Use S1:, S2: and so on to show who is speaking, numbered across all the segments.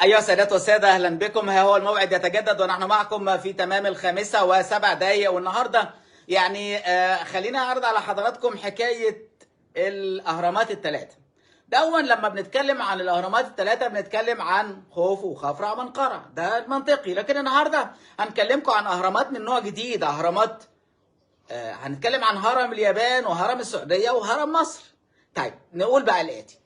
S1: أيها السادات والسادة، أهلا بكم. ها هو الموعد يتجدد ونحن معكم في تمام 5:07. والنهاردة خلينا أعرض على حضراتكم حكاية الأهرامات الثلاثة. دايما لما بنتكلم عن الأهرامات الثلاثة بنتكلم عن خوفو وخفرع ومنقرع، ده المنطقي. لكن النهاردة هنكلمكم عن أهرامات من نوع جديد، أهرامات هنتكلم عن هرم اليابان وهرم السعودية وهرم مصر. طيب نقول بقى الآتي.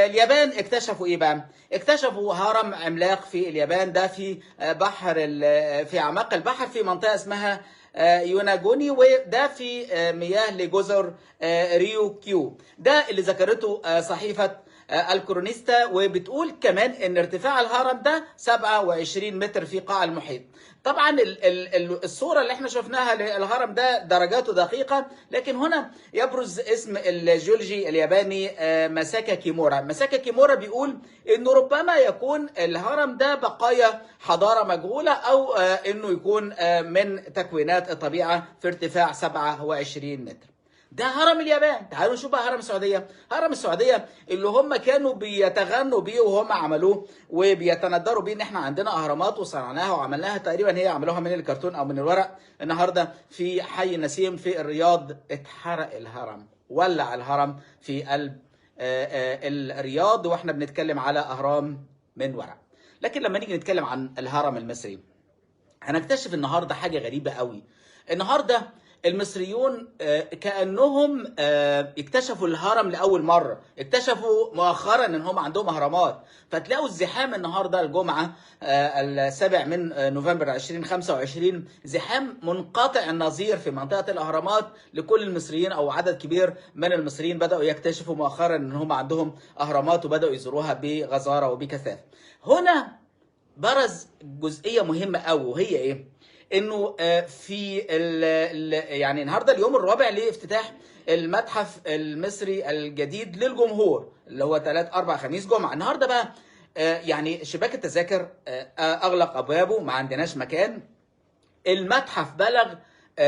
S1: اليابان اكتشفوا ايه بقى؟ اكتشفوا هرم عملاق في اليابان، ده في بحر في اعماق البحر في منطقه اسمها يوناجوني، وده في مياه لجزر ريوكيو. ده اللي ذكرته صحيفه الكرونيستا، وبتقول كمان ان ارتفاع الهرم ده 27 متر في قاع المحيط. طبعا الصورة اللي احنا شفناها للهرم ده درجاته دقيقة، لكن هنا يبرز اسم الجيولوجي الياباني ماساكا كيمورا. ماساكا كيمورا بيقول انه ربما يكون الهرم ده بقايا حضارة مجهولة، او انه يكون من تكوينات الطبيعة في ارتفاع 27 متر. ده هرم اليابان. تعالوا نشوف بقى هرم السعوديه. هرم السعوديه اللي هم كانوا بيتغنوا بيه وهم عملوه وبيتندروا بيه ان احنا عندنا اهرامات وصنعناها وعملناها تقريبا، هي عملوها من الكرتون او من الورق. النهارده في حي النسيم في الرياض اتحرق الهرم، ولع الهرم في قلب الرياض، واحنا بنتكلم على اهرام من ورق. لكن لما نيجي نتكلم عن الهرم المصري هنكتشف النهارده حاجه غريبه قوي. النهارده المصريون كانهم اكتشفوا الهرم لاول مره، اكتشفوا مؤخرا ان هم عندهم اهرامات. فتلاقوا الزحام النهارده الجمعه 7 من نوفمبر 2025 زحام منقطع النظير في منطقه الاهرامات لكل المصريين، او عدد كبير من المصريين بداوا يكتشفوا مؤخرا ان هم عندهم اهرامات وبداوا يزوروها بغزاره وبكثافه. هنا برز جزئيه مهمه قوي، وهي ايه؟ انه في يعني النهارده اليوم الرابع لافتتاح المتحف المصري الجديد للجمهور، اللي هو 3 4 5 جمعه. النهارده بقى يعني شباك التذاكر اغلق ابوابه، ما عندناش مكان. المتحف بلغ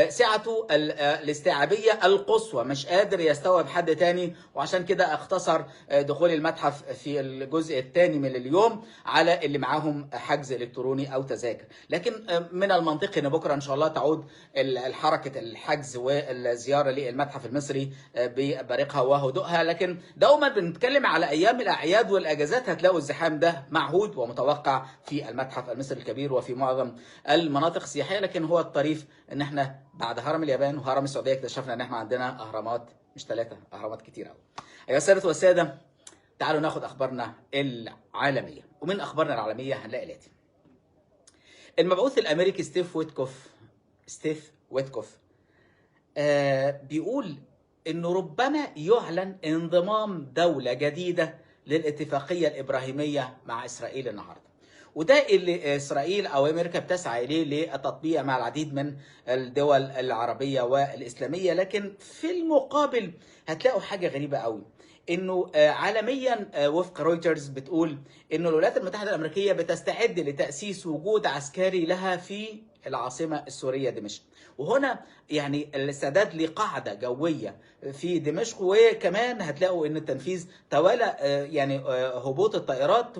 S1: سعته الاستيعابية القصوى، مش قادر يستوعب حد تاني، وعشان كده اختصر دخول المتحف في الجزء الثاني من اليوم على اللي معاهم حجز الكتروني او تذاكر. لكن من المنطقي ان بكره ان شاء الله تعود الحركه الحجز والزياره للمتحف المصري ببريقها وهدوءها. لكن دوما بنتكلم على ايام الاعياد والاجازات هتلاقوا الزحام ده معهود ومتوقع في المتحف المصري الكبير وفي معظم المناطق السياحيه. لكن هو الطريف ان احنا بعد هرم اليابان وهرم السعوديه اكتشفنا ان احنا عندنا اهرامات مش 3، اهرامات كتير قوي. ايها الساده والساده، تعالوا ناخد اخبارنا العالميه. ومن اخبارنا العالميه هنلاقي الاتي. المبعوث الامريكي ستيف ويتكوف بيقول انه ربما يعلن انضمام دوله جديده للاتفاقيه الابراهيميه مع اسرائيل النهارده. وده اللي اسرائيل او امريكا بتسعى اليه للتطبيع مع العديد من الدول العربيه والاسلاميه. لكن في المقابل هتلاقوا حاجه غريبه قوي، انه عالميا وفق رويترز بتقول انه الولايات المتحده الامريكيه بتستعد لتاسيس وجود عسكري لها في العاصمه السوريه دمشق. وهنا يعني الاستعداد لقاعده جويه في دمشق، وكمان هتلاقوا ان التنفيذ توالى يعني هبوط الطائرات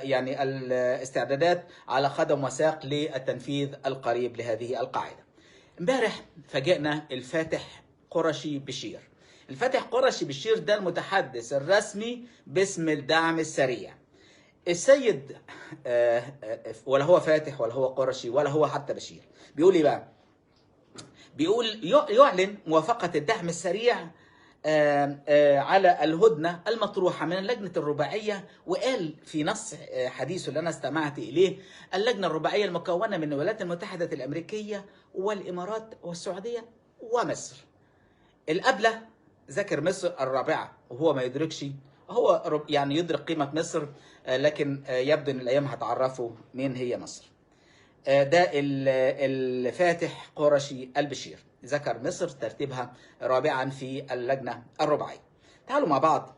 S1: يعني الاستعدادات على قدم وساق للتنفيذ القريب لهذه القاعده. امبارح فاجئنا الفاتح قرشي بشير. الفاتح قرشي بشير ده المتحدث الرسمي باسم الدعم السريع. السيد ولا هو فاتح ولا هو قرشي ولا هو حتى بشير، بيقول ايه بقى؟ بيقول يعلن موافقة الدعم السريع على الهدنة المطروحة من اللجنة الرباعية. وقال في نص حديثه اللي أنا استمعت إليه: اللجنة الرباعية المكونة من الولايات المتحدة الأمريكية والإمارات والسعودية ومصر. القبلة ذكر مصر الرابعة، وهو ما يدركش، هو يعني يدرك قيمة مصر، لكن يبدو أن الأيام هتعرفوا مين هي مصر. ده الفاتح قرشي البشير ذكر مصر ترتيبها رابعا في اللجنة الرباعية. تعالوا مع بعض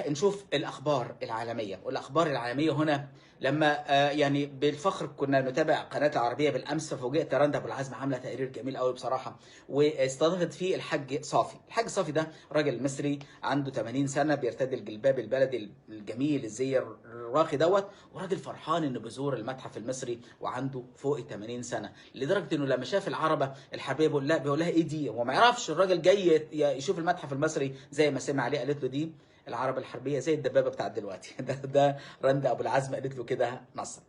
S1: نشوف الأخبار العالمية. والأخبار العالمية هنا لما يعني بالفخر كنا نتابع قناه العربيه بالامس، ففوجئت رندا ابو العزم عامله تقرير جميل قوي بصراحه، واستضافت فيه الحاج صافي. الحاج صافي ده راجل مصري عنده 80 سنه، بيرتدي الجلباب البلدي الجميل الزي الراقي دوت، وراجل فرحان انه بيزور المتحف المصري وعنده فوق 80 سنه، لدرجه انه لما شاف العربه الحربيه بيقول لها ايه دي؟ هو ما يعرفش الراجل جاي يشوف المتحف المصري زي ما سمع عليه. قالت له دي العربة الحربية زي الدبابة بتاعت دلوقتي. ده رندا أبو العزم قالت له كده نصا.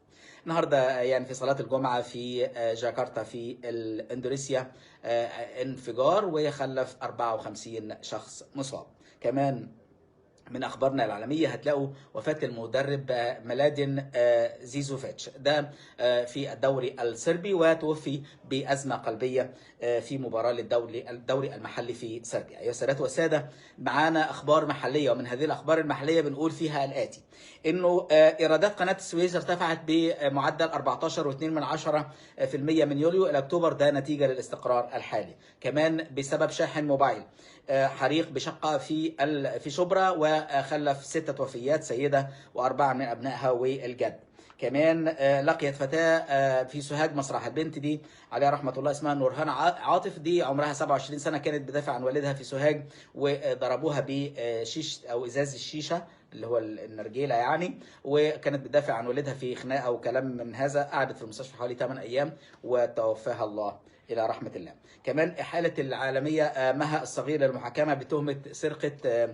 S1: النهارده يعني في صلاة الجمعة في جاكرتا في اندونيسيا انفجار وخلف 54 شخص مصاب. كمان من اخبارنا العالميه هتلاقوا وفاه المدرب ميلادين زيزوفيتش ده في الدوري الصربي، وتوفي بازمه قلبيه في مباراه الدوري المحلي في صربيا. ايها السادات والساده، معانا اخبار محليه، ومن هذه الاخبار المحليه بنقول فيها الاتي: انه ايرادات قناه السويس ارتفعت بمعدل 14.2% من يوليو الى اكتوبر، ده نتيجه للاستقرار الحالي. كمان بسبب شاحن موبايل حريق بشقة في شبرا وخلف 6 وفيات، سيدة وأربعة من أبنائها والجد. كمان لقيت فتاة في سوهاج مسرح. البنت دي عليها رحمة الله اسمها نورهان عاطف، دي عمرها 27 سنة، كانت بتدافع عن والدها في سوهاج وضربوها بشيش أو إزاز الشيشة اللي هو النرجيلة يعني، وكانت بتدافع عن والدها في خناقة أو كلام من هذا. قعدت في المستشفى حوالي 8 أيام وتوفاها الله إلى رحمة الله. كمان إحالة العالمية مها الصغيرة للمحاكمة بتهمة سرقة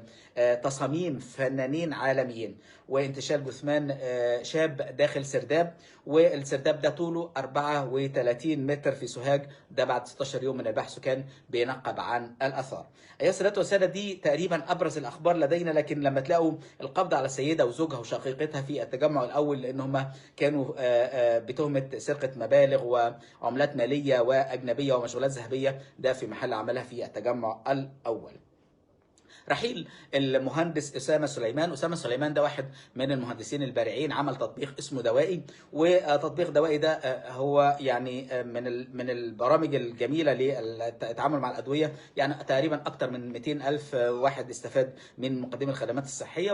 S1: تصاميم فنانين عالميين وانتشال جثمان شاب داخل سرداب، والسرداب ده طوله 34 متر في سوهاج، ده بعد 16 يوم من البحث وكان بينقب عن الآثار. أيها السادة والسادة، دي تقريبا أبرز الأخبار لدينا، لكن لما تلاقوا القبض على السيدة وزوجها وشقيقتها في التجمع الأول لأن هم كانوا بتهمة سرقة مبالغ وعملات مالية وأجنبية ومشغولات ذهبية، ده في محل عملها في التجمع الأول. رحيل المهندس أسامة سليمان. أسامة سليمان ده واحد من المهندسين البارعين، عمل تطبيق اسمه دوائي، وتطبيق دوائي ده هو يعني من البرامج الجميلة للتعامل مع الأدوية. يعني تقريبا أكثر من 200 ألف واحد استفاد من مقدمي الخدمات الصحية.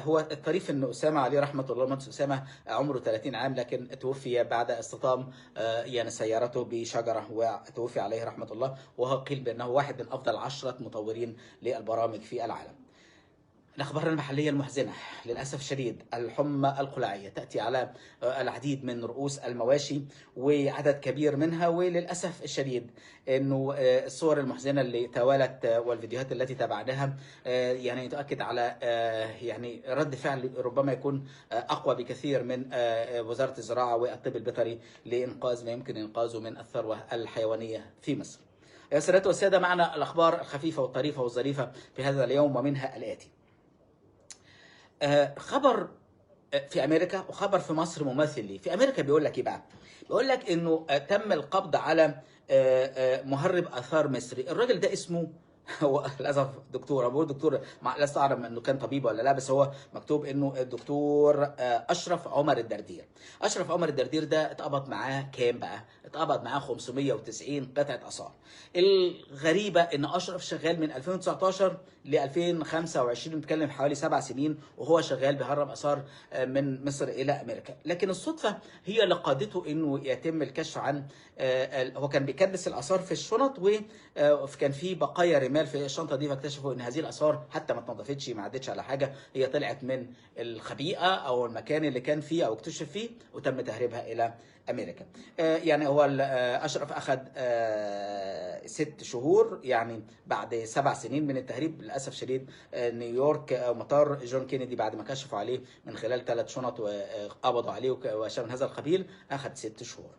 S1: هو الطريف أن أسامة عليه رحمة الله، المهندس أسامة عمره 30 عام، لكن توفي بعد اصطدام يعني سيارته بشجرة وتوفي عليه رحمة الله، وهو قيل بأنه واحد من أفضل 10 مطورين للبرامج في العالم. الأخبار المحلية المحزنة للأسف الشديد: الحمى القلاعية تأتي على العديد من رؤوس المواشي وعدد كبير منها، وللأسف الشديد أنه الصور المحزنة اللي توالت والفيديوهات التي تابعناها يعني تؤكد على يعني رد فعل ربما يكون أقوى بكثير من وزارة الزراعة والطب البيطري لإنقاذ ما يمكن إنقاذه من الثروة الحيوانية في مصر. يا سادة والسادة، معنا الأخبار الخفيفة والطريفة والظريفة في هذا اليوم، ومنها الآتي: خبر في أمريكا وخبر في مصر مماثل ليه. في أمريكا بيقول لك إيه بقى؟ بيقول لك إنه تم القبض على مهرب آثار مصري. الراجل ده اسمه هو للاسف دكتور، بقول دكتور لست اعلم انه كان طبيب ولا لا، بس هو مكتوب انه الدكتور اشرف عمر الدردير. اشرف عمر الدردير ده اتقبض معاه كام بقى؟ اتقبض معاه 590 قطعه اثار. الغريبه ان اشرف شغال من 2019 ل 2025، بنتكلم حوالي 7 سنين وهو شغال بيهرب اثار من مصر الى امريكا. لكن الصدفه هي اللي قادته انه يتم الكشف عن هو كان بيكدس الاثار في الشنط، وكان في بقايا رمال في الشنطه دي، فاكتشفوا ان هذه الاثار حتى ما اتنضفتش، ما عدتش على حاجه، هي طلعت من الخبيئه او المكان اللي كان فيه او اكتشف فيه، وتم تهريبها الى امريكا. يعني هو اشرف اخذ 6 شهور، يعني بعد 7 سنين من التهريب. للاسف شديد نيويورك مطار جون كينيدي بعد ما كشفوا عليه من خلال 3 شنط وقبضوا عليه واشياء من هذا القبيل اخذ 6 شهور.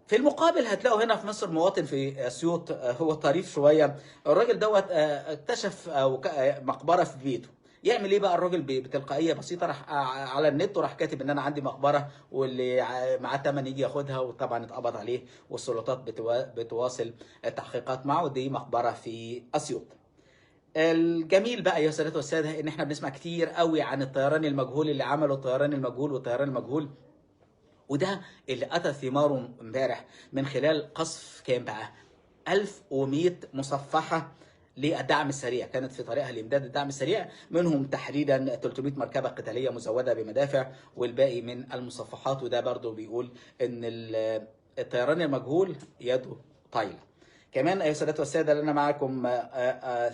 S1: في المقابل هتلاقوا هنا في مصر مواطن في اسيوط، هو طريف شويه. الراجل دوت اكتشف مقبره في بيته. يعمل ايه بقى الراجل؟ بتلقائيه بسيطه راح على النت وراح كاتب ان انا عندي مقبره واللي معاه ثمن يجي ياخدها، وطبعا اتقبض عليه والسلطات بتواصل التحقيقات معه. دي مقبره في اسيوط. الجميل بقى يا سادة والساده ان احنا بنسمع كتير قوي عن الطيران المجهول اللي عمله الطيران المجهول والطيران المجهول، وده اللي اتى ثماره امبارح من خلال قصف كام بقى؟ 1100 مصفحه للدعم السريع، كانت في طريقها لامداد الدعم السريع، منهم تحديدا 300 مركبه قتاليه مزوده بمدافع والباقي من المصفحات. وده برضو بيقول ان الطيران المجهول يده طايله. كمان أيها السادة والسادة لنا معكم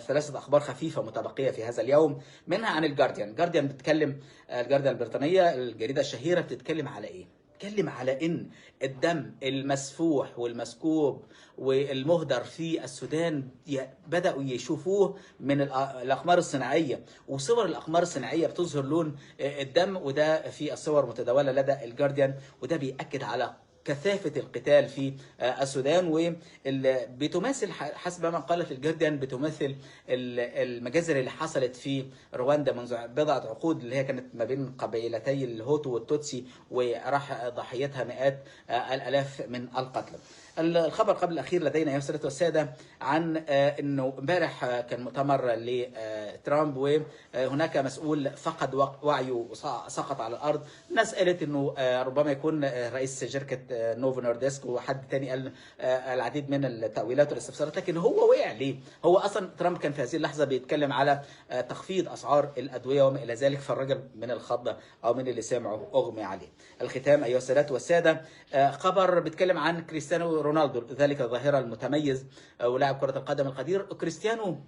S1: ثلاثة أخبار خفيفة متبقية في هذا اليوم، منها عن الجارديان بتتكلم، الجارديان البريطانية الجريدة الشهيرة بتتكلم على إيه؟ بتتكلم على إن الدم المسفوح والمسكوب والمهدر في السودان بدأوا يشوفوه من الأقمار الصناعية، وصور الأقمار الصناعية بتظهر لون الدم، وده في الصور متداولة لدى الجارديان، وده بيأكد على كثافة القتال في السودان، وبتماثل حسب ما قالت الجارديان بتماثل المجازر اللي حصلت في رواندا منذ بضعة عقود، اللي هي كانت ما بين قبيلتي الهوتو والتوتسي، وراح ضحيتها مئات الالاف من القتلى. الخبر قبل الاخير لدينا يا السادة والسادة عن انه امبارح كان مؤتمر لترامب، وهناك مسؤول فقد وعيه وسقط على الارض. ناس قالت انه ربما يكون رئيس شركه نوفو نورديسك، وحد تاني قال العديد من التاويلات والاستفسارات، لكن هو وقع ليه؟ هو اصلا ترامب كان في هذه اللحظه بيتكلم على تخفيض اسعار الادويه وما الى ذلك، فالراجل من الخضه او من اللي سمعه اغمي عليه. الختام ايها السادة والساده، خبر بيتكلم عن كريستيانو رونالدو، ذلك الظاهره المتميز ولاعب كره القدم القدير. كريستيانو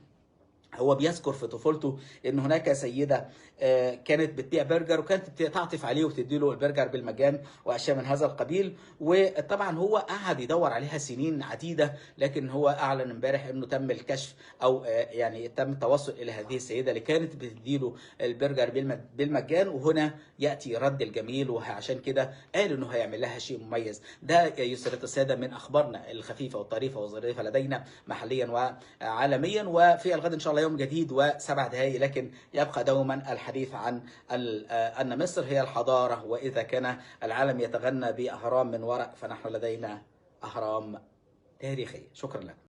S1: هو بيذكر في طفولته ان هناك سيده كانت بتبيع برجر، وكانت تعطف عليه وتدي له البرجر بالمجان واشياء من هذا القبيل. وطبعا هو قعد يدور عليها سنين عديده، لكن هو اعلن امبارح انه تم الكشف، او يعني تم التوصل الى هذه السيده اللي كانت بتدي له البرجر بالمجان. وهنا ياتي رد الجميل، وعشان كده قال انه هيعمل لها شيء مميز. ده يا سادة الساده من اخبارنا الخفيفه والطريفه والظريفه لدينا محليا وعالميا. وفي الغد ان شاء الله يوم جديد و7 دقائق، لكن يبقى دوما الحديث عن أن مصر هي الحضارة، وإذا كان العالم يتغنى بأهرام من ورق فنحن لدينا أهرام تاريخية. شكرا لكم.